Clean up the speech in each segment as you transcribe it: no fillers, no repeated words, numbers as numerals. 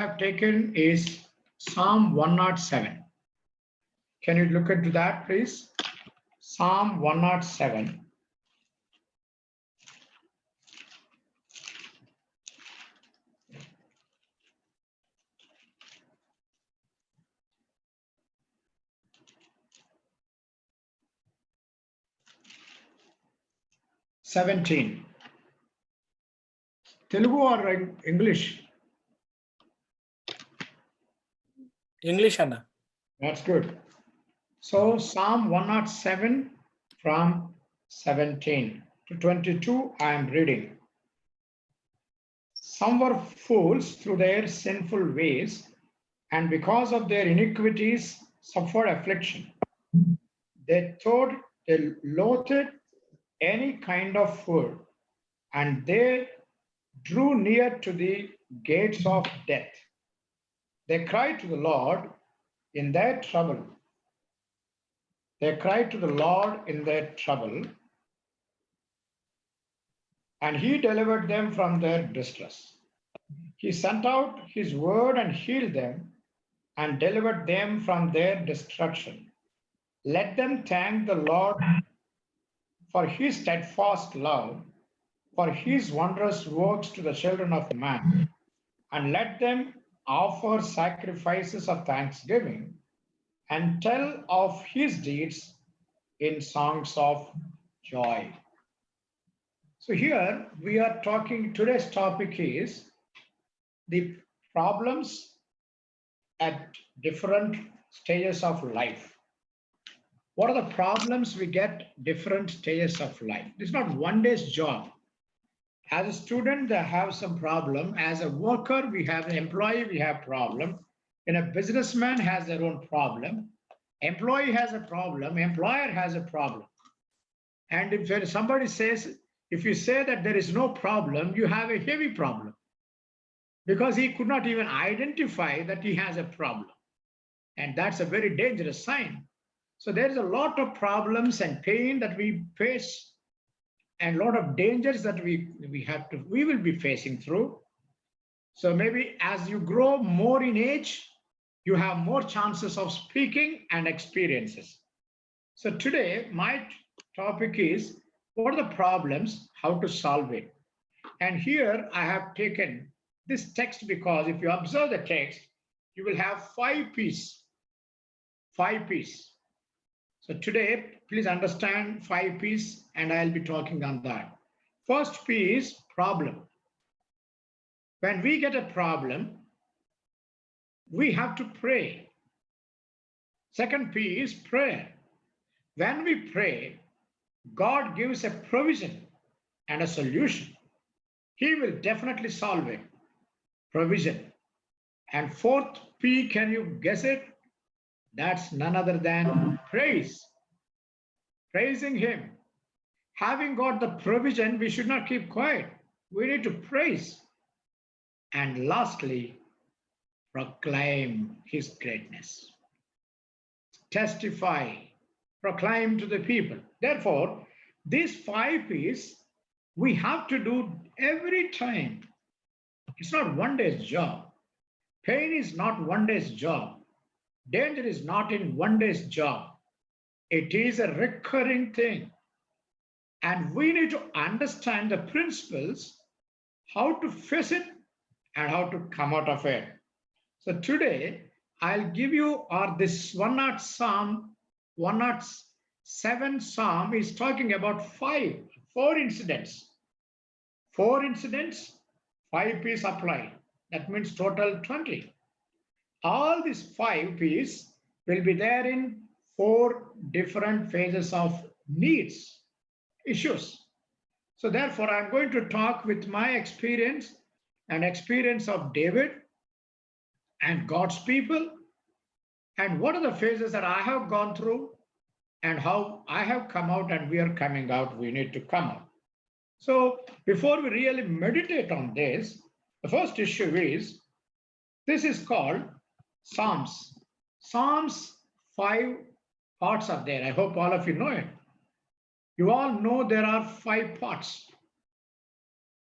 have taken is Psalm 107. Can you look into that, please? Psalm 107. Telugu or English? English, Anna. That's good. So Psalm 107 from 17 to 22, I am reading. Some were fools through their sinful ways, and because of their iniquities suffered affliction. They thought they loathed any kind of food, and they drew near to the gates of death. They cried to the Lord in their trouble. They cried to the Lord in their trouble, and he delivered them from their distress. He sent out his word and healed them and delivered them from their destruction. Let them thank the Lord for his steadfast love, for his wondrous works to the children of man, and let them offer sacrifices of thanksgiving and tell of his deeds in songs of joy. So here we are talking, today's topic is the problems at different stages of life. What are the problems we get different stages of life? It's not one day's job. As a student, they have some problem. As a worker, we have an employee, we have problem. And a businessman has their own problem. Employee has a problem. Employer has a problem. And if somebody says, if you say that there is no problem, you have a heavy problem. Because he could not even identify that he has a problem. And that's a very dangerous sign. So there is a lot of problems and pain that we face and a lot of dangers that we will be facing through. So maybe as you grow more in age, you have more chances of speaking and experiences. So today, my topic is, what are the problems, how to solve it? And here I have taken this text because if you observe the text, you will have 5 P's. 5 P's. So today, please understand 5 P's and I'll be talking on that. First P is problem. When we get a problem, we have to pray. Second P is prayer. When we pray, God gives a provision and a solution. He will definitely solve it. Provision. And fourth P, can you guess it? That's none other than praise. Praising him. Having got the provision, we should not keep quiet. We need to praise. And lastly, proclaim his greatness. Testify, proclaim to the people. Therefore, these 5 P's we have to do every time. It's not one day's job. Pain is not one day's job. Danger is not in one day's job. It is a recurring thing. And we need to understand the principles, how to face it and how to come out of it. So today, I'll give you, or this 107 Psalm is talking about 4 incidents. 4 incidents, 5 P's applied. That means total 20. All these 5 P's will be there in 4 different phases of needs, issues. So therefore, I'm going to talk with my experience and experience of David and God's people, and what are the phases that I have gone through and how I have come out and we are coming out, we need to come out. So before we really meditate on this, the first issue is, this is called Psalms. Psalms, 5 parts are there. I hope all of you know it. You all know there are 5 parts.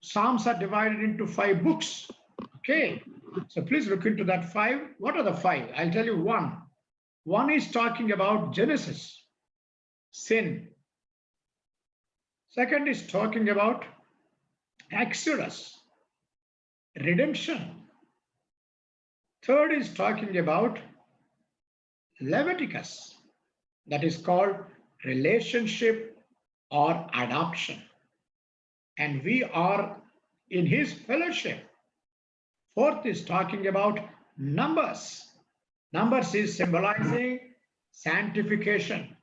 Psalms are divided into 5 books. Okay. So please look into that 5. What are the 5? I'll tell you one. One is talking about Genesis, sin. Second is talking about Exodus, redemption. Third is talking about Leviticus, that is called relationship or adoption. And we are in his fellowship. Fourth is talking about Numbers. Numbers is symbolizing sanctification.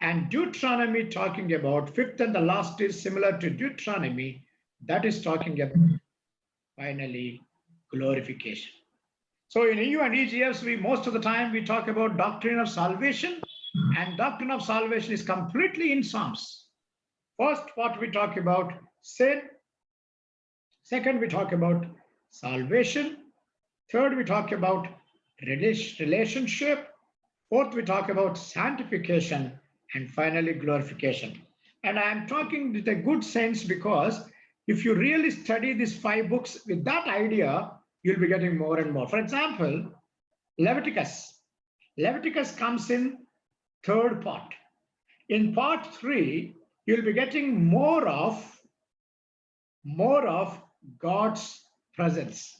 And Deuteronomy talking about, fifth and the last is similar to Deuteronomy, that is talking about finally glorification. So in EU and EGS, we most of the time we talk about doctrine of salvation, and doctrine of salvation is completely in Psalms. First, what we talk about sin. Second, we talk about salvation. Third, we talk about relationship. Fourth, we talk about sanctification, and finally glorification. And I am talking with a good sense because if you really study these 5 books with that idea, you'll be getting more and more. For example, Leviticus. Leviticus comes in 3rd part. In part 3, you'll be getting more of God's presence.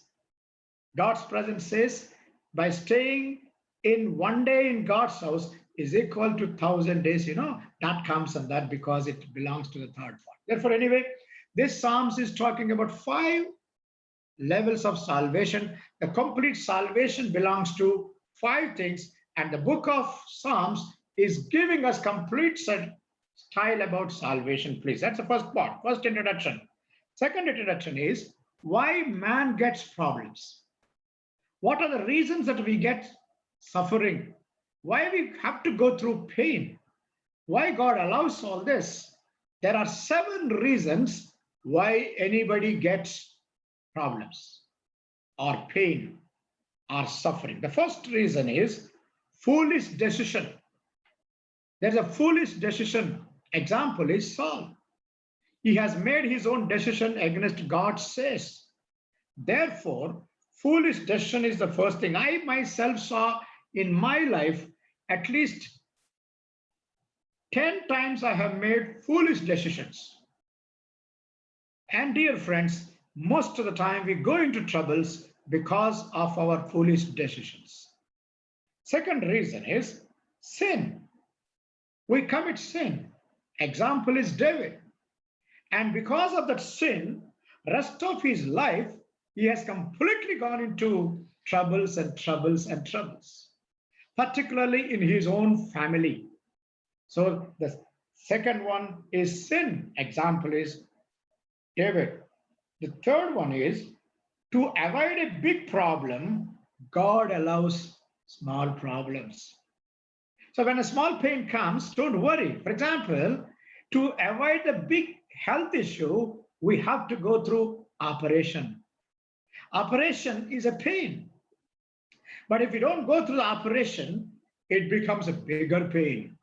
God's presence says, by staying in 1 day in God's house is equal to 1,000 days, that comes on that because it belongs to the 3rd part. Therefore, anyway, this Psalms is talking about 5 levels of salvation. The complete salvation belongs to 5 things, and the book of Psalms is giving us complete style about salvation, please. That's the first part, first introduction. Second introduction is why man gets problems. What are the reasons that we get suffering? Why we have to go through pain? Why God allows all this? There are 7 reasons why anybody gets problems or pain or suffering. The first reason is foolish decision. There's a foolish decision. Example is Saul. He has made his own decision against God's says. Therefore, foolish decision is the first thing. I myself saw in my life at least 10 times I have made foolish decisions. And dear friends, most of the time we go into troubles because of our foolish decisions. Second reason is sin. We commit sin. Example is David. And because of that sin, rest of his life, he has completely gone into troubles and troubles and troubles, particularly in his own family. So the second one is sin. Example is David. The third one is to avoid a big problem, God allows small problems. So when a small pain comes, don't worry. For example, to avoid the big health issue, we have to go through operation. Operation is a pain. But if you don't go through the operation, it becomes a bigger pain.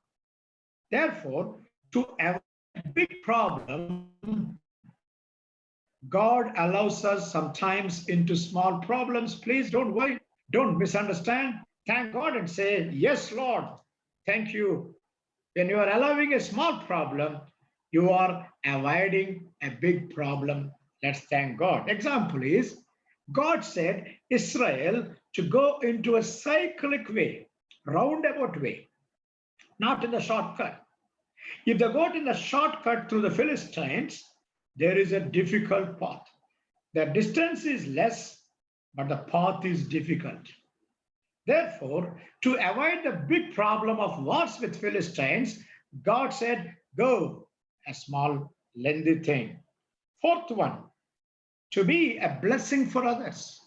Therefore, to avoid a big problem, God allows us sometimes into small problems. Please don't worry. Don't misunderstand. Thank God and say, yes, Lord, thank you. When you are allowing a small problem, you are avoiding a big problem. Let's thank God. Example is, God said Israel to go into a cyclic way, roundabout way, not in the shortcut. If they go in the shortcut through the Philistines, there is a difficult path. The distance is less, but the path is difficult. Therefore, to avoid the big problem of wars with Philistines, God said, go, a small, lengthy thing. Fourth one, to be a blessing for others.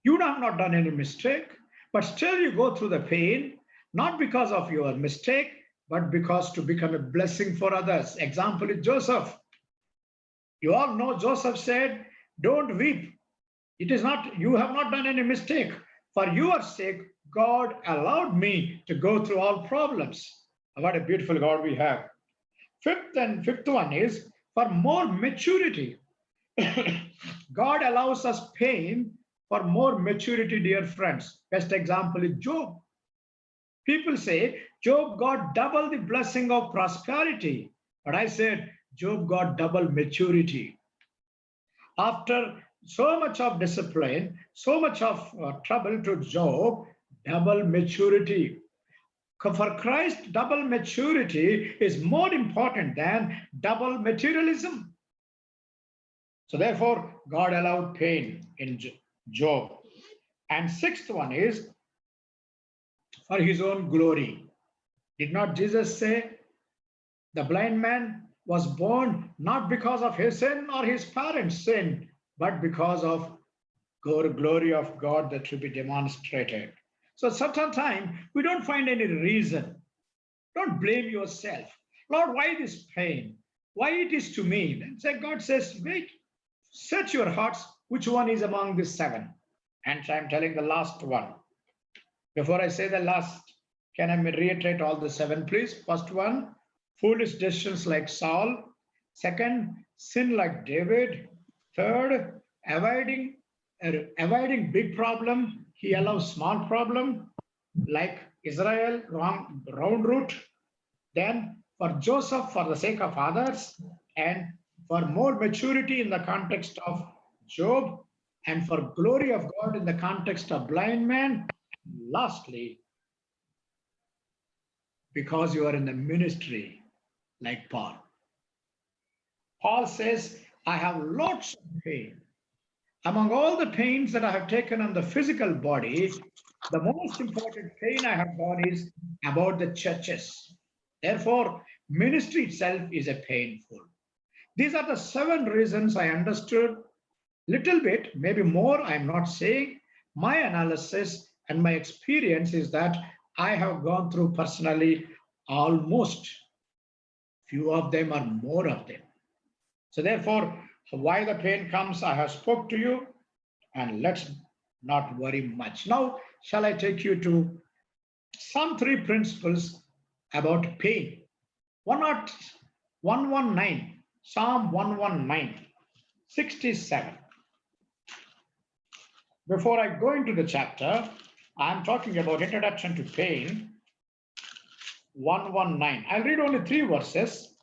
You have not done any mistake, but still you go through the pain, not because of your mistake, but because to become a blessing for others. Example is Joseph. You all know Joseph said, don't weep. It is not, you have not done any mistake. For your sake, God allowed me to go through all problems. What a beautiful God we have. Fifth one is for more maturity. God allows us pain for more maturity, dear friends. Best example is Job. People say Job got double the blessing of prosperity. But I said Job got double maturity. After so much of discipline, so much of trouble to Job, double maturity. For Christ, double maturity is more important than double materialism. So therefore, God allowed pain in Job. And sixth one is for his own glory. Did not Jesus say the blind man was born not because of his sin or his parents' sin, but because of glory of God that should be demonstrated? So certain time we don't find any reason. Don't blame yourself. Lord, why this pain? Why it is to me? Then say, God says, wait, search your hearts, which one is among these seven? And I'm telling the last one. Before I say the last, can I reiterate all the seven, please? First one, foolish decisions like Saul. Second, sin like David. Third, avoiding big problem. He allows small problem like Israel, wrong route. Then for Joseph, for the sake of others, and for more maturity in the context of Job, and for glory of God in the context of blind man. Lastly, because you are in the ministry like Paul. Paul says, I have lots of pain. Among all the pains that I have taken on the physical body, the most important pain I have got is about the churches. Therefore, ministry itself is a painful. These are the seven reasons I understood. Little bit, maybe more, I'm not saying. My analysis and my experience is that I have gone through personally almost few of them or more of them. So therefore, why the pain comes, I have spoke to you, and let's not worry much. Now, shall I take you to some three principles about pain? 119, Psalm 119, 67. Before I go into the chapter, I'm talking about introduction to pain. 119. I'll read only three verses.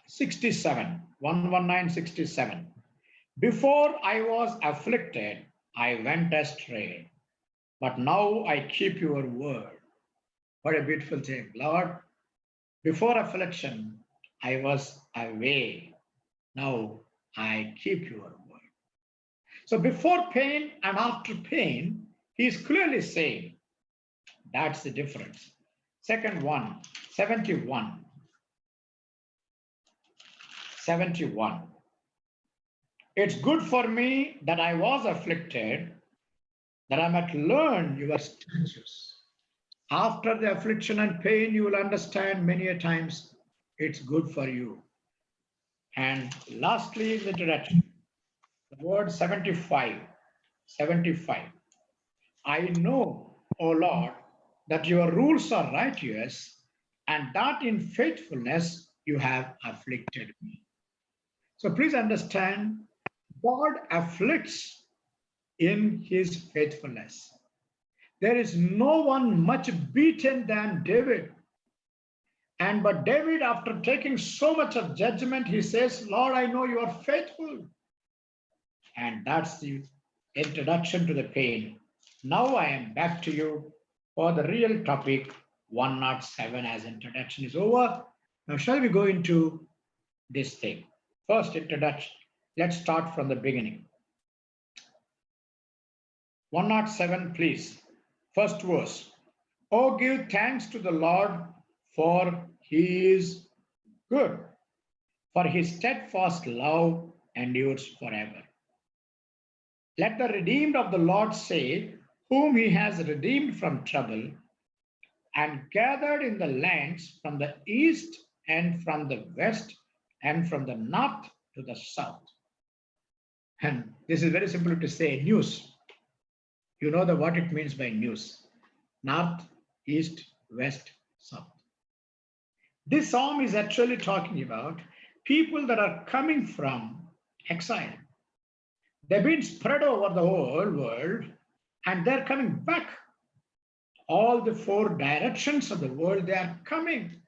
67. 119, 67. Before I was afflicted, I went astray, but now I keep your word. What a beautiful thing. Lord, before affliction, I was away. Now I keep your word. So before pain and after pain, he is clearly saying that's the difference. Second one, 71. 71. It's good for me that I was afflicted, that I might learn your statutes. After the affliction and pain, you will understand many a times it's good for you. And lastly, the introduction. The word 75. 75. I know, O Lord, that your rules are righteous, and that in faithfulness you have afflicted me. So please understand, God afflicts in his faithfulness. There is no one much beaten than David. But David, after taking so much of judgment, he says, Lord, I know you are faithful. And that's the introduction to the pain. Now I am back to you for the real topic. 107 as introduction is over. Now shall we go into this thing? First introduction. Let's start from the beginning. 107, please. First verse. Oh, give thanks to the Lord, for he is good, for his steadfast love endures forever. Let the redeemed of the Lord say, whom he has redeemed from trouble and gathered in the lands from the east and from the west and from the north to the south. And this is very simple to say, news. You know what it means by news. North, east, west, south. This psalm is actually talking about people that are coming from exile. They've been spread over the whole world and they're coming back. All the four directions of the world, they are coming.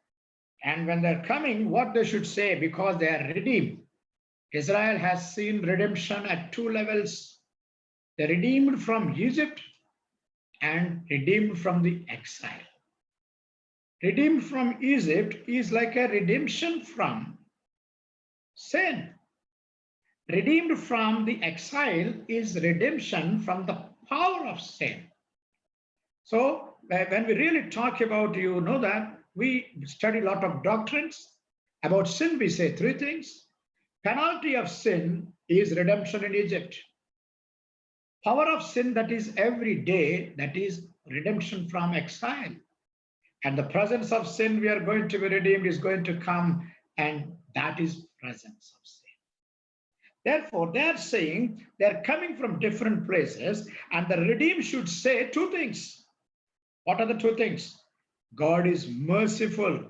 And when they're coming, what they should say, because they are redeemed. Israel has seen redemption at two levels. They're redeemed from Egypt and redeemed from the exile. Redeemed from Egypt is like a redemption from sin. Redeemed from the exile is redemption from the power of sin. So when we really talk about, you know that we study a lot of doctrines. About sin, we say three things. Penalty of sin is redemption in Egypt. Power of sin, that is every day, that is redemption from exile. And the presence of sin, we are going to be redeemed, is going to come, and that is presence of sin. Therefore, they are saying they're coming from different places, and the redeemed should say two things. What are the two things? God is merciful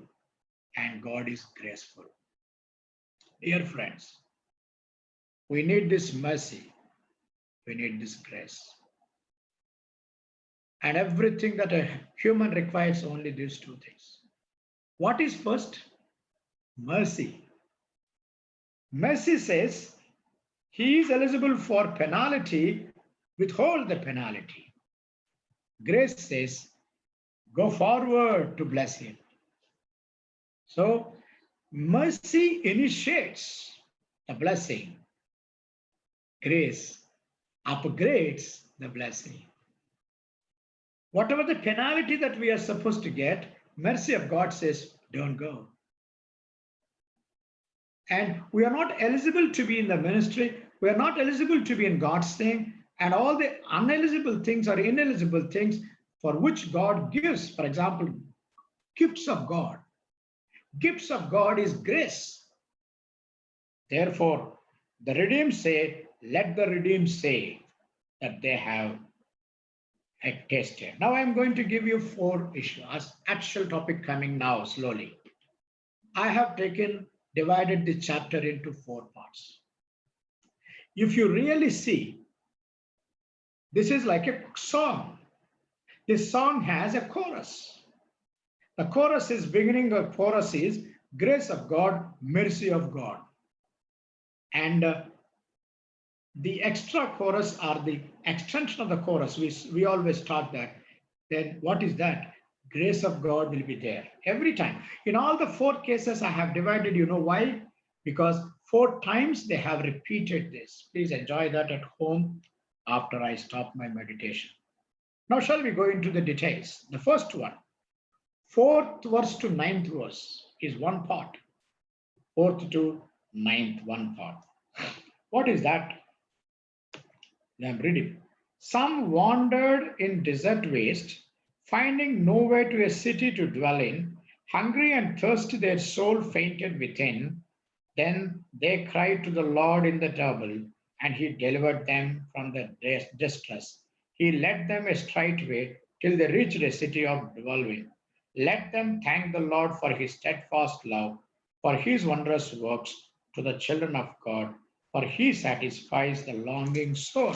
and God is graceful. Dear friends, we need this mercy, we need this grace. And everything that a human requires, only these two things. What is first? Mercy. Mercy says he is eligible for penalty, withhold the penalty. Grace says go forward to bless him. So mercy initiates the blessing. Grace upgrades the blessing. Whatever the penalty that we are supposed to get, mercy of God says, don't go. And we are not eligible to be in the ministry. We are not eligible to be in God's thing. And all the uneligible things or ineligible things for which God gives, for example, gifts of God. Gifts of God is grace. Therefore, the redeemed say, let the redeemed say that they have a taste here. Now I'm going to give you four issues. Actual topic coming now slowly. I have divided the chapter into four parts. If you really see, this is like a song. This song has a chorus. The chorus is beginning of chorus is grace of God, mercy of God. And the extra chorus are the extension of the chorus. We always taught that. Then what is that? Grace of God will be there every time. In all the four cases I have divided, you know why? Because 4 times they have repeated this. Please enjoy that at home after I stop my meditation. Now shall we go into the details? The first one, 4th verse to 9th verse is one part. 4th to 9th, one part. What is that? I'm reading. Some wandered in desert waste, finding no way to a city to dwell in. Hungry and thirsty, their soul fainted within. Then they cried to the Lord in the trouble, and he delivered them from the distress. He led them a straight way till they reached a city of dwelling. Let them thank the Lord for his steadfast love, for his wondrous works to the children of God, for he satisfies the longing soul,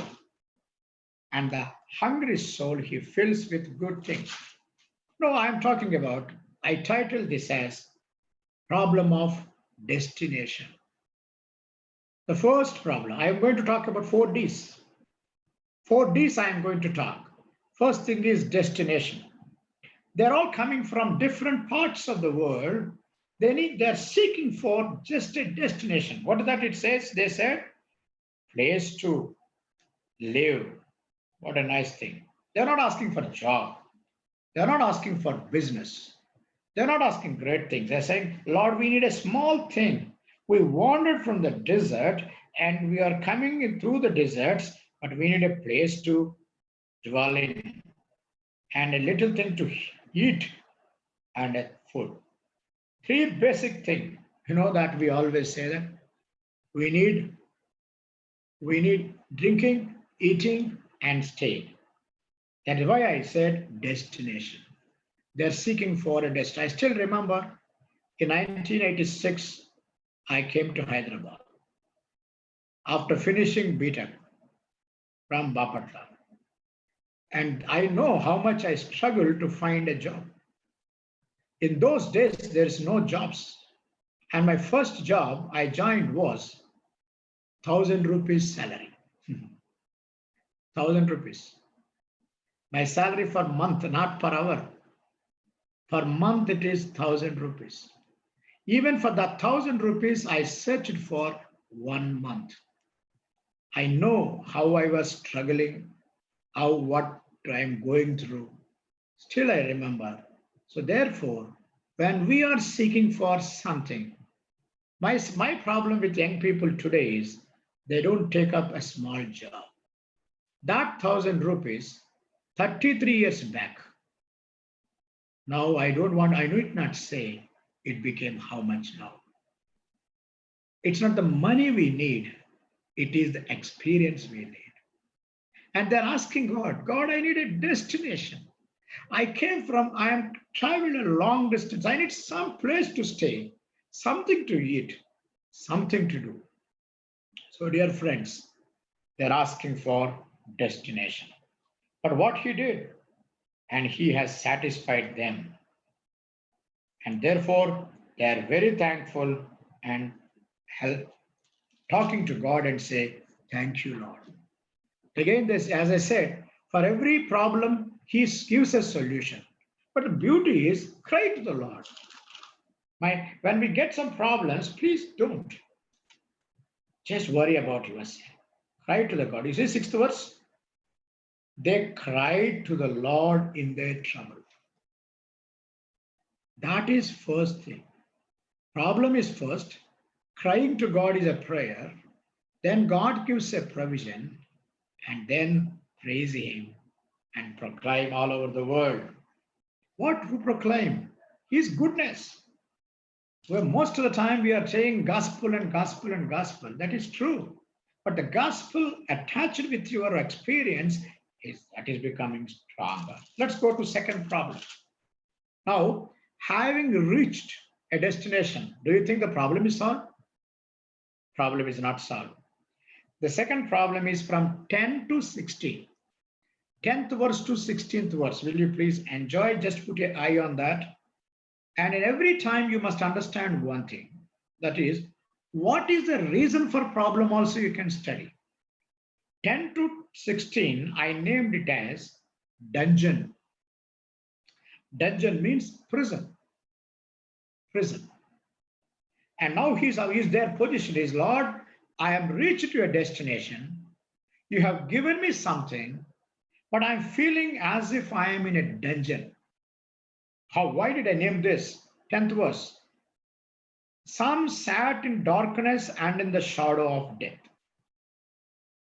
and the hungry soul he fills with good things. No, I'm talking about, I titled this as Problem of Destination. The first problem, I am going to talk about 4 Ds. 4 Ds I am going to talk. First thing is destination. They're all coming from different parts of the world. They're seeking for just a destination. What is that it says? They said, place to live. What a nice thing. They're not asking for a job. They're not asking for business. They're not asking great things. They're saying, Lord, we need a small thing. We wandered from the desert and we are coming in through the deserts, but we need a place to dwell in and a little thing to eat and a food. 3 basic things, you know, that we always say that we need drinking, eating, and staying. That is why I said destination. They're seeking for a destination. I still remember in 1986, I came to Hyderabad after finishing BTech. from Bapatla. And I know how much I struggled to find a job. In those days, there's no jobs. And my first job I joined was 1,000 rupees salary. 1,000 rupees. My salary for month, not per hour. Per month it is 1,000 rupees. Even for that 1,000 rupees, I searched for 1 month. I know how I was struggling, how what I am going through. Still, I remember. So, therefore, when we are seeking for something, my problem with young people today is they don't take up a small job. That 1,000 rupees, 33 years back, now I don't want, I need not say it became how much now. It's not the money we need, it is the experience we need. And they're asking God, God, I need a destination. I am traveling a long distance. I need some place to stay, something to eat, something to do. So, dear friends, they're asking for destination. But what he did, and he has satisfied them. And therefore, they are very thankful and help, talking to God and say, thank you, Lord. Again, this, as I said, for every problem, he gives a solution. But the beauty is, cry to the Lord. When we get some problems, please don't just worry about yourself. Cry to the God. You see, sixth verse. They cried to the Lord in their trouble. That is first thing. Problem is first. Crying to God is a prayer. Then God gives a provision, and then praise Him and proclaim all over the world. What to proclaim? His goodness. Where most of the time we are saying gospel and gospel and gospel. That is true. But the gospel attached with your experience is becoming stronger. Let's go to second problem. Now, having reached a destination, do you think the problem is solved? Problem is not solved. The second problem is from 10 to 16. 10th verse to 16th verse. Will you please enjoy? Just put your eye on that. And in every time you must understand one thing. That is, what is the reason for problem also you can study. 10 to 16, I named it as dungeon. Dungeon means prison. Prison. And now he's their position is, Lord, I am reached to a destination. You have given me something, but I'm feeling as if I am in a dungeon. Why did I name this? 10th verse. Some sat in darkness and in the shadow of death.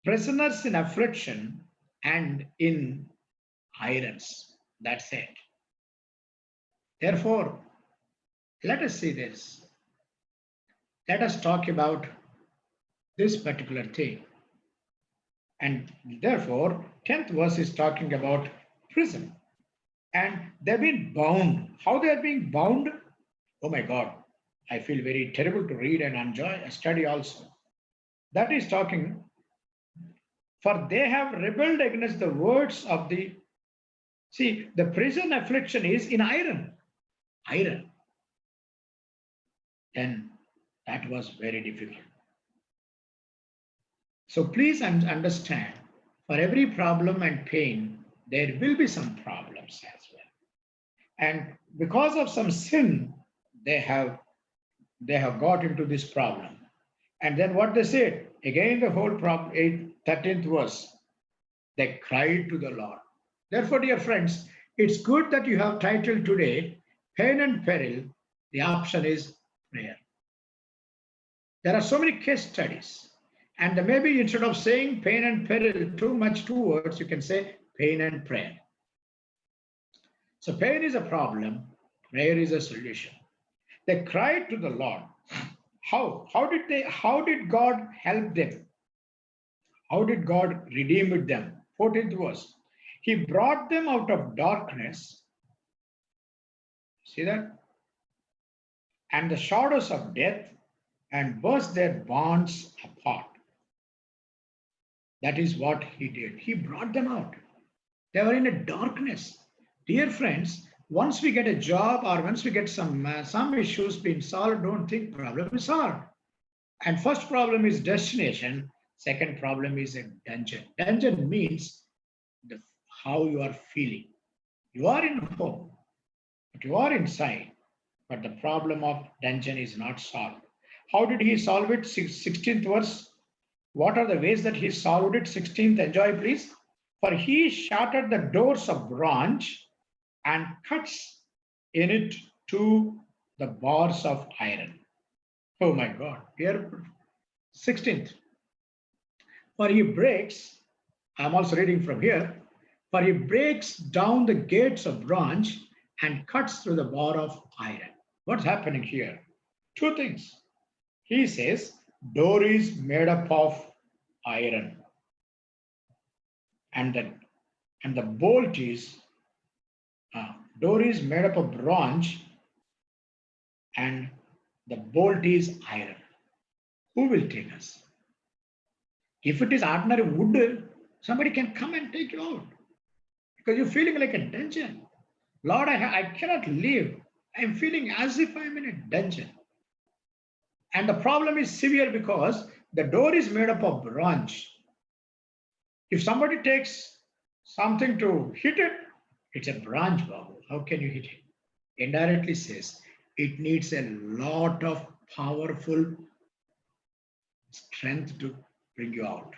Prisoners in affliction and in irons. That's it. Therefore, let us see this. Let us talk about this particular thing. And therefore, 10th verse is talking about prison. And they've been bound. How they are being bound? Oh my God, I feel very terrible to read and enjoy a study also. That is talking, for they have rebelled against the words of the, see, the prison affliction is in iron. Iron. Then that was very difficult. So please understand, for every problem and pain, there will be some problems as well. And because of some sin, they have got into this problem. And then what they said, again the whole problem, 13th verse, they cried to the Lord. Therefore, dear friends, it's good that you have titled today, Pain and Peril. The option is prayer. There are so many case studies. And maybe instead of saying pain and peril, two words, you can say pain and prayer. So pain is a problem, prayer is a solution. They cried to the Lord. How did God help them? How did God redeem them? 14th verse. He brought them out of darkness. See that? And the shadows of death, and burst their bonds apart. That is what he did. He brought them out. They were in a darkness. Dear friends, once we get a job or once we get some issues being solved, don't think problem is solved. And first problem is destination. Second problem is a dungeon. Dungeon means the, how you are feeling. You are in home, but you are inside. But the problem of dungeon is not solved. How did he solve it? 16th verse. What are the ways that he solved it? 16th, enjoy please. For he shattered the doors of bronze and cuts in it to the bars of iron. Oh my God. Here, 16th. For he breaks, I'm also reading from here, for he breaks down the gates of bronze and cuts through the bar of iron. What's happening here? Two things. He says, door is made up of iron, and the bolt is door is made up of bronze, and the bolt is iron. Who will take us? If it is ordinary wood, somebody can come and take you out because you're feeling like a dungeon. Lord, I cannot live. I'm feeling as if I'm in a dungeon. And the problem is severe because the door is made up of bronze. If somebody takes something to hit it, it's a bronze bubble. How can you hit it? Indirectly says it needs a lot of powerful strength to bring you out.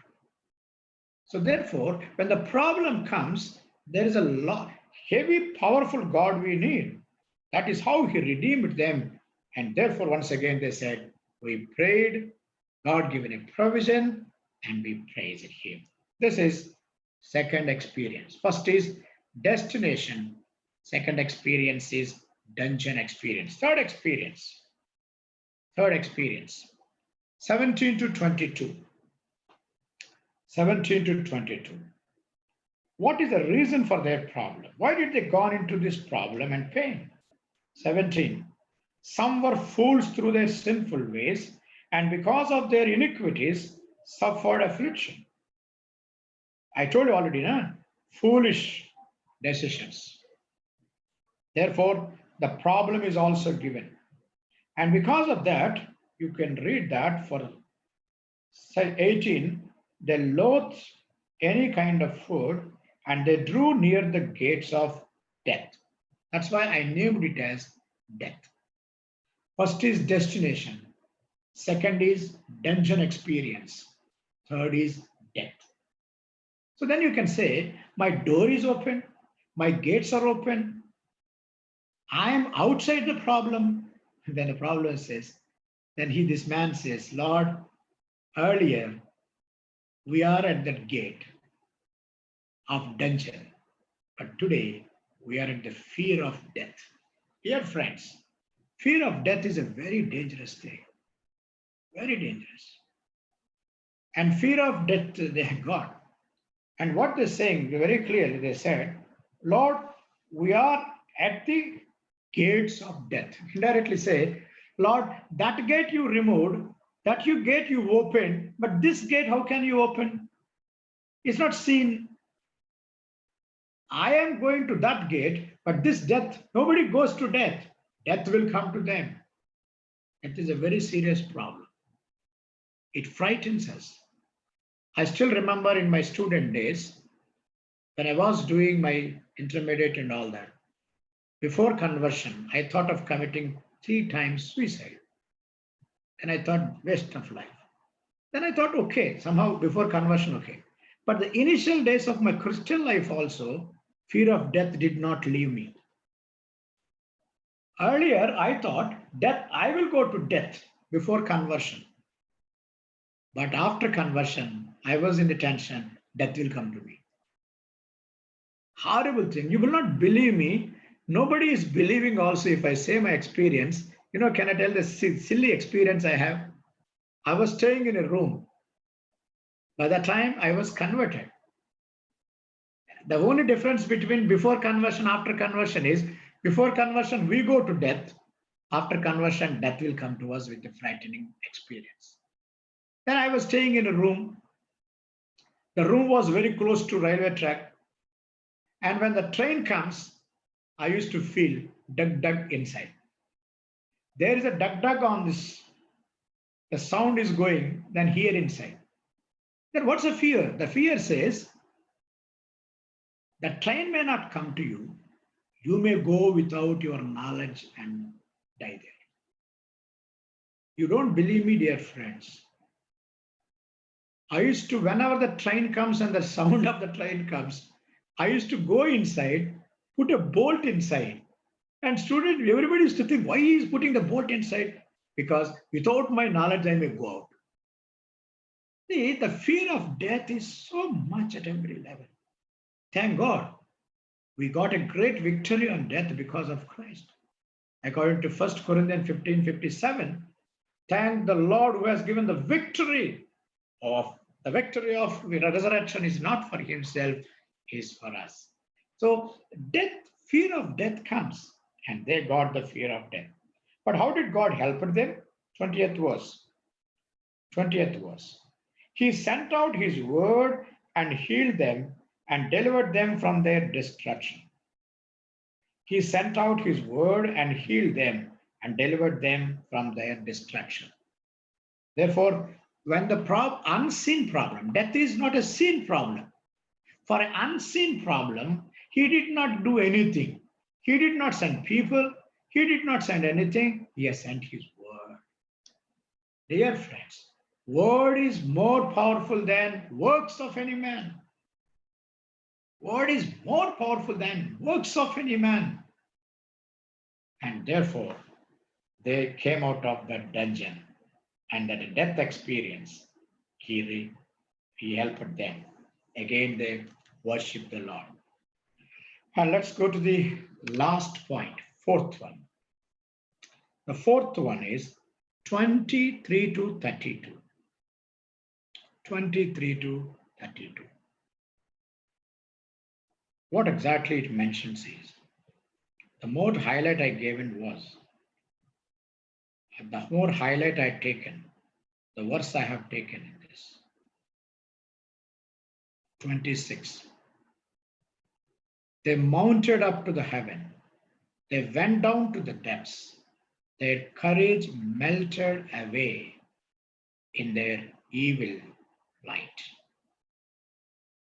So therefore, when the problem comes, there is a lot heavy, powerful God we need. That is how he redeemed them. And therefore, once again, they said, we prayed, God given a provision, and we praised him. This is second experience. First is destination. Second experience is dungeon experience. Third experience. 17 to 22. 17 to 22. What is the reason for their problem? Why did they go into this problem and pain? 17. Some were fools through their sinful ways, and because of their iniquities, suffered affliction. I told you already, no? Foolish decisions. Therefore, the problem is also given. And because of that, you can read that for 18, they loathed any kind of food and they drew near the gates of death. That's why I named it as death. First is destination. Second is dungeon experience. Third is death. So then you can say, my door is open, my gates are open, I am outside the problem. And then the problem says, this man says, Lord, earlier we are at that gate of dungeon, but today we are at the fear of death. Dear friends, fear of death is a very dangerous thing, very dangerous. And fear of death they have got. And what they're saying very clearly, they said, Lord, we are at the gates of death. Indirectly say, Lord, that gate you removed, that you gate you opened, but this gate, how can you open? It's not seen. I am going to that gate, but this death, nobody goes to death. Death will come to them. It is a very serious problem. It frightens us. I still remember in my student days, when I was doing my intermediate and all that, before conversion, I thought of committing 3 times suicide. And I thought, waste of life. Then I thought, okay, somehow before conversion, okay. But the initial days of my Christian life also, fear of death did not leave me. Earlier, I thought, death, I will go to death before conversion. But after conversion, I was in the tension, death will come to me. Horrible thing. You will not believe me. Nobody is believing also if I say my experience. Can I tell the silly experience I have? I was staying in a room. By that time, I was converted. The only difference between before conversion, after conversion is, before conversion, we go to death. After conversion, death will come to us with a frightening experience. Then I was staying in a room. The room was very close to railway track. And when the train comes, I used to feel dug inside. There is a dug on this. The sound is going, then here inside. Then what's the fear? The fear says the train may not come to you. You may go without your knowledge and die there. You don't believe me, dear friends. I used to, whenever the train comes and the sound of the train comes, I used to go inside, put a bolt inside. And student, everybody used to think, why he is putting the bolt inside? Because without my knowledge, I may go out. See, the fear of death is so much at every level. Thank God, we got a great victory on death because of Christ. According to 1 Corinthians 15:57, thank the Lord who has given the victory of the resurrection is not for himself, is for us. So death, fear of death comes, and they got the fear of death. But how did God help them? 20th verse. 20th verse. He sent out his word and healed them and delivered them from their destruction. He sent out his word and healed them and delivered them from their destruction. Therefore, when the unseen problem, death is not a seen problem. For an unseen problem, he did not do anything. He did not send people. He did not send anything. He has sent his word. Dear friends, word is more powerful than works of any man. Word is more powerful than works of any man. And therefore, they came out of that dungeon and that death experience, he helped them. Again, they worship the Lord. And let's go to the last point, fourth one. The fourth one is 23 to 32. 23 to 32. What exactly it mentions is, the more highlight I gave in was, the more highlight I taken, the verse I have taken in this. 26. They mounted up to the heaven. They went down to the depths. Their courage melted away in their evil light.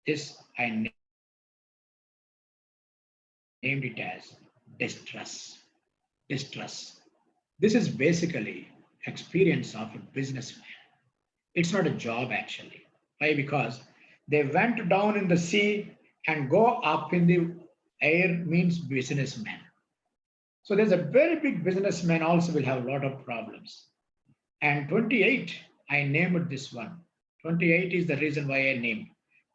This I named it as distress. Distress. This is basically experience of a businessman. It's not a job actually. Why? Because they went down in the sea and go up in the air means businessman. So there's a very big businessman also will have a lot of problems. And 28, I named this one. 28 is the reason why I named.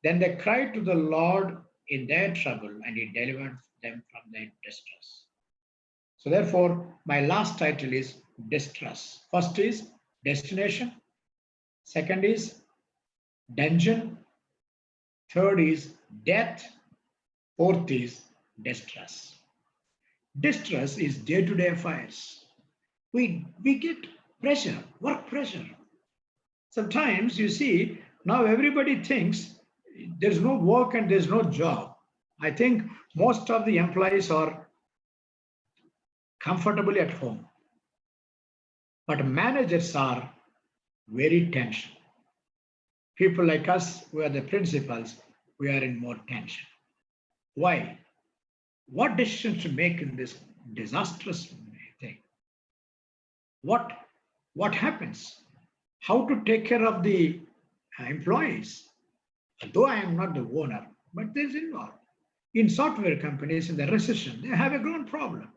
Then they cried to the Lord in their trouble, and he delivered them from their distress. So therefore, my last title is distress. First is destination. Second is dungeon. Third is death. Fourth is distress. Distress is day-to-day affairs. We get pressure, work pressure. Sometimes you see, now everybody thinks there's no work and there's no job. I think most of the employees are comfortably at home. But managers are very tension. People like us, who are the principals, we are in more tension. Why? What decisions to make in this disastrous thing? What happens? How to take care of the employees? Though I am not the owner, but there's involved. In software companies, in the recession, they have a grown problem.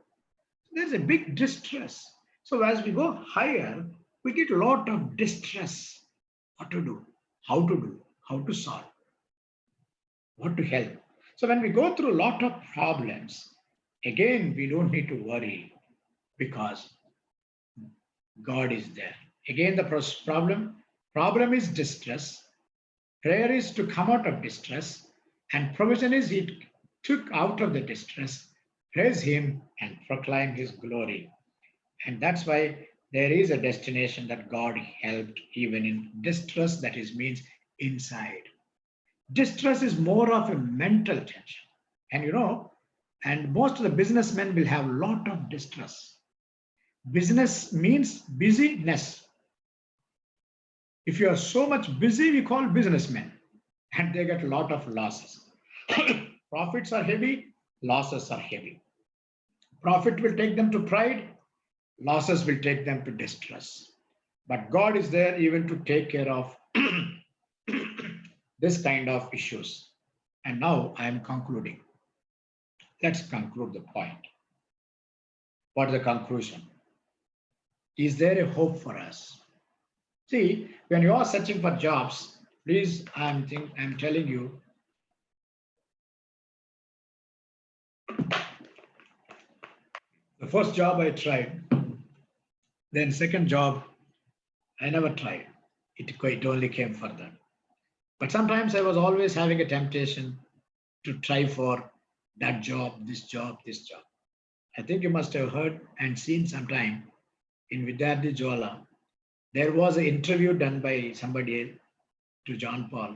There's a big distress. So as we go higher, we get a lot of distress. What to do? How to do? How to solve? What to help? So when we go through a lot of problems, again, we don't need to worry because God is there. Again, the problem is distress. Prayer is to come out of distress, and provision is He took out of the distress. Praise Him and proclaim His glory. And that's why there is a destination that God helped even in distress, that is means inside. Distress is more of a mental tension. And and most of the businessmen will have a lot of distress. Business means busyness. If you are so much busy, we call businessmen, and they get a lot of losses. Profits are heavy, losses are heavy. Profit will take them to pride, losses will take them to distress. But God is there even to take care of this kind of issues. And now I am concluding. Let's conclude the point. What is the conclusion? Is there a hope for us? See, when you are searching for jobs, please, I'm telling you, the first job I tried, then second job I never tried. It only came further. But sometimes I was always having a temptation to try for that job, this job, this job. I think you must have heard and seen sometime in Vidyarthi Jwala, there was an interview done by somebody to John Paul.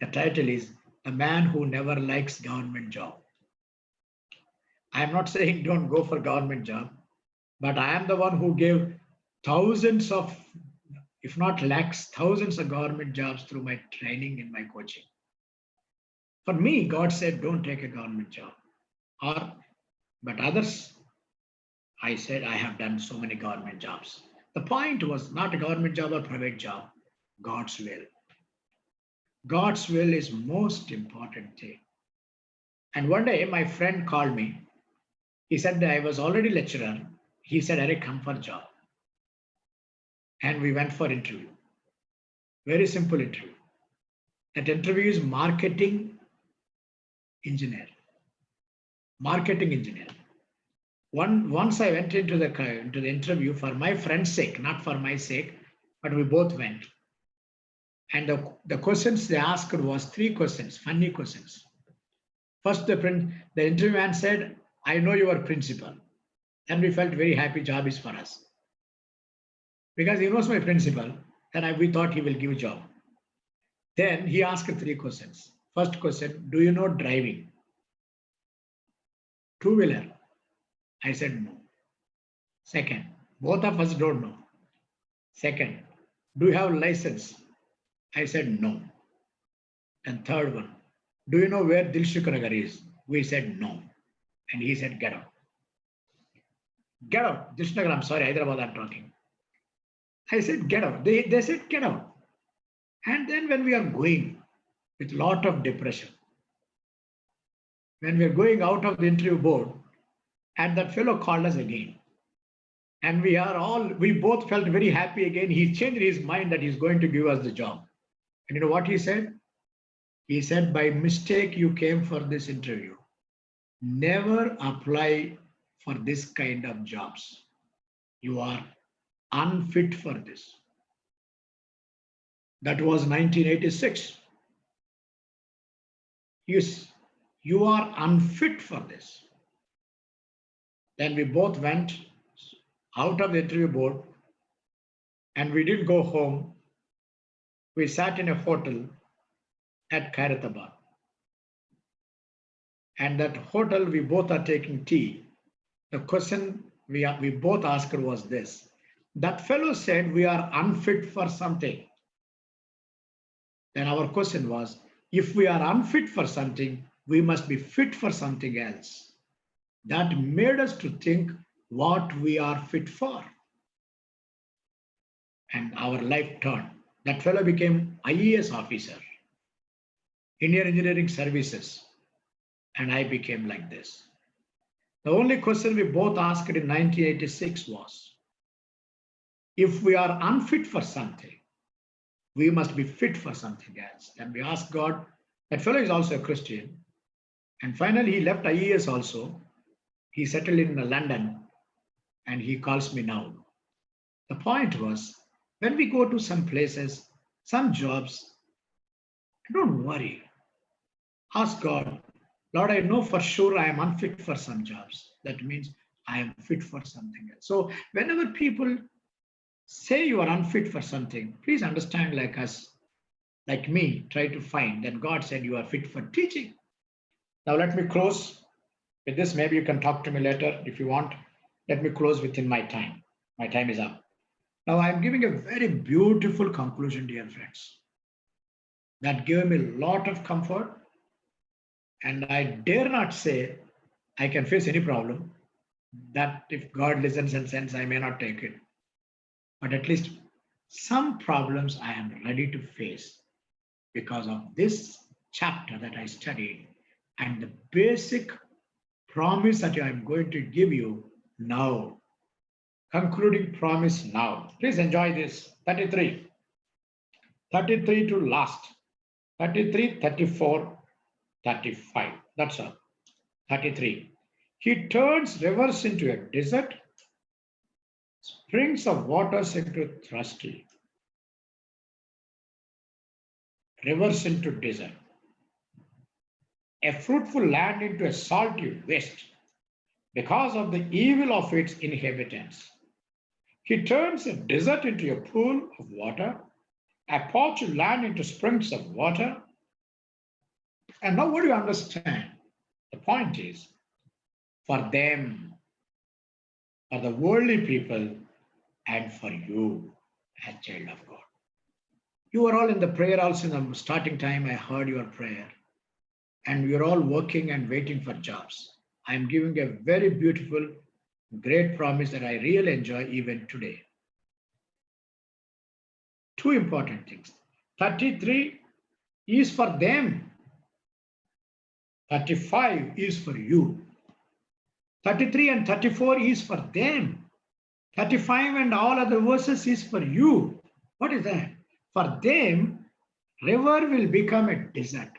The title is The Man Who Never Likes Government Job. I'm not saying don't go for government job, but I am the one who gave thousands of, if not lakhs, thousands of government jobs through my training and my coaching. For me, God said, don't take a government job. But others, I said, I have done so many government jobs. The point was not a government job or private job, God's will. God's will is most important thing. And one day my friend called me. He said I was already lecturer. He said, Eric, come for job. And we went for interview. Very simple interview. That interview is marketing engineer. Marketing engineer. Once I went into the interview for my friend's sake, not for my sake, but we both went. And the questions they asked was 3 questions, funny questions. First, the interviewer said, I know you are principal. And we felt very happy, job is for us. Because he knows my principal, then we thought he will give a job. Then he asked 3 questions. First question, do you know driving? Two-wheeler. I said no. Second, both of us don't know. Second, do you have license? I said no. And third one, do you know where Vijayanagara is? We said no. And he said, get out. Get out. Vijayanagara, I'm sorry, Hyderabad I'm talking. I said, get out. They said, get out. And then when we are going with lot of depression, when we are going out of the interview board, and that fellow called us again. And we both felt very happy again. He changed his mind that he's going to give us the job. And you know what he said? He said, by mistake, you came for this interview. Never apply for this kind of jobs. You are unfit for this. That was 1986. Yes, you are unfit for this. Then we both went out of the interview board and we didn't go home. We sat in a hotel at Hyderabad. And that hotel, we both are taking tea. The question we both asked was this. That fellow said we are unfit for something. Then our question was, if we are unfit for something, we must be fit for something else. That made us to think what we are fit for. And our life turned. That fellow became IAS officer, Indian Engineering Services, and I became like this. The only question we both asked in 1986 was, if we are unfit for something, we must be fit for something else. And we asked God, that fellow is also a Christian. And finally, he left IAS also. He settled in London and he calls me now. The point was, when we go to some places, some jobs, don't worry. Ask God, Lord, I know for sure I am unfit for some jobs. That means I am fit for something else. So whenever people say you are unfit for something, please understand like us, like me, try to find, then God said, you are fit for teaching. Now, let me close with this. Maybe you can talk to me later if you want. Let me close within my time. My time is up. Now, I'm giving a very beautiful conclusion, dear friends, that gave me a lot of comfort. And I dare not say I can face any problem, that if God listens and sends, I may not take it. But at least some problems I am ready to face because of this chapter that I studied and the basic promise that I am going to give you now. Concluding promise now. Please enjoy this. 33. 33 to last. 33, 34, 35. That's all. 33. He turns rivers into a desert, springs of waters into thirsty, rivers into desert, a fruitful land into a salty waste because of the evil of its inhabitants. He turns a desert into a pool of water, a parched land into springs of water. And now, what do you understand? The point is for them, for the worldly people, and for you as child of God. You are all in the prayer also in the starting time. I heard your prayer. And you're all working and waiting for jobs. I'm giving a very beautiful, great promise that I really enjoy even today. Two important things. 33 is for them. 35 is for you. 33 and 34 is for them. 35 and all other verses is for you. What is that? For them, river will become a desert.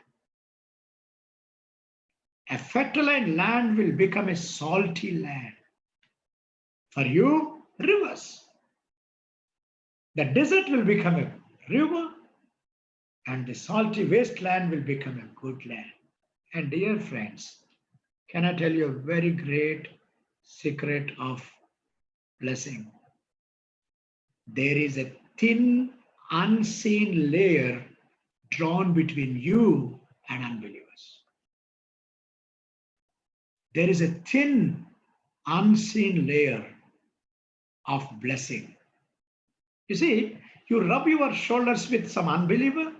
A fertile land will become a salty land. For you, rivers. The desert will become a river, and the salty wasteland will become a good land. And dear friends, can I tell you a very great secret of blessing? There is a thin, unseen layer drawn between you and unbelievers. There is a thin, unseen layer of blessing. You see, you rub your shoulders with some unbeliever.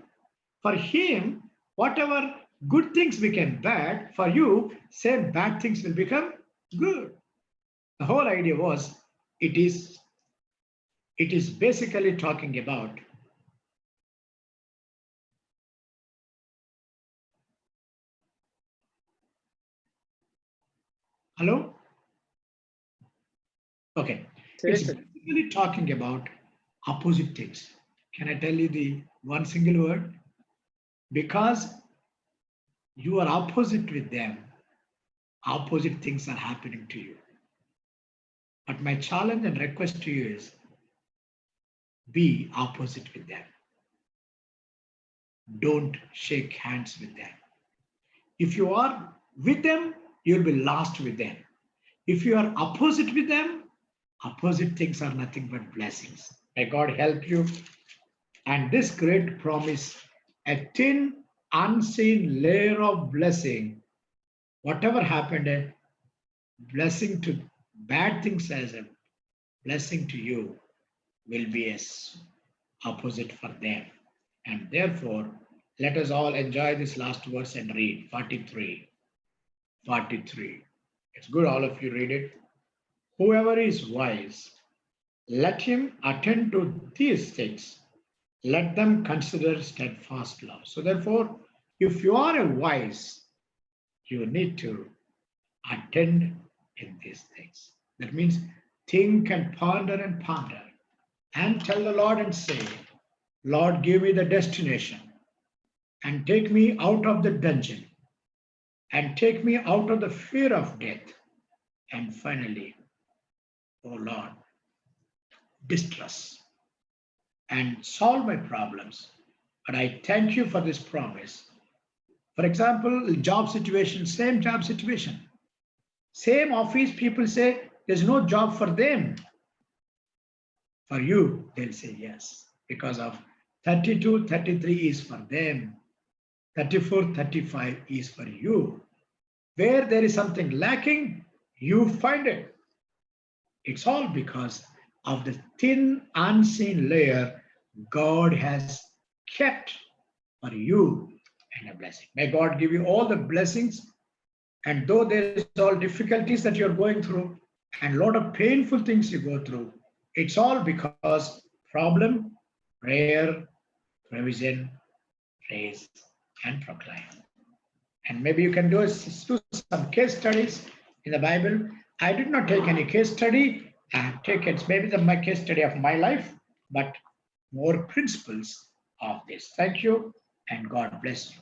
For him, whatever good things became bad, for you, same bad things will become good. The whole idea was it is basically talking about hello? Okay. It's basically talking about opposite things. Can I tell you the one single word? Because you are opposite with them, opposite things are happening to you. But my challenge and request to you is be opposite with them. Don't shake hands with them. If you are with them, you'll be lost with them. If you are opposite with them, opposite things are nothing but blessings. May God help you. And this great promise, a thin, unseen layer of blessing, whatever happened, a blessing to bad things as a blessing to you will be as opposite for them. And therefore, let us all enjoy this last verse and read 43. 43. It's good, all of you read it. Whoever is wise, let him attend to these things. Let them consider steadfast love. So therefore, if you are a wise, you need to attend in these things. That means think and ponder and tell the Lord and say, Lord, give me the destination and take me out of the dungeon and take me out of the fear of death. And finally, oh Lord, distress and solve my problems. But I thank you for this promise. For example, job situation, same job situation. Same office, people say there's no job for them. For you, they'll say yes, because of 32, 33 is for them. 34, 35 is for you. Where there is something lacking, you find it. It's all because of the thin, unseen layer God has kept for you and a blessing. May God give you all the blessings. And though there is all difficulties that you're going through and a lot of painful things you go through, it's all because problem, prayer, provision, praise, and proclaim. And maybe you can do some case studies in the Bible. I did not take any case study. I have taken maybe my case study of my life, but more principles of this. Thank you, and God bless you.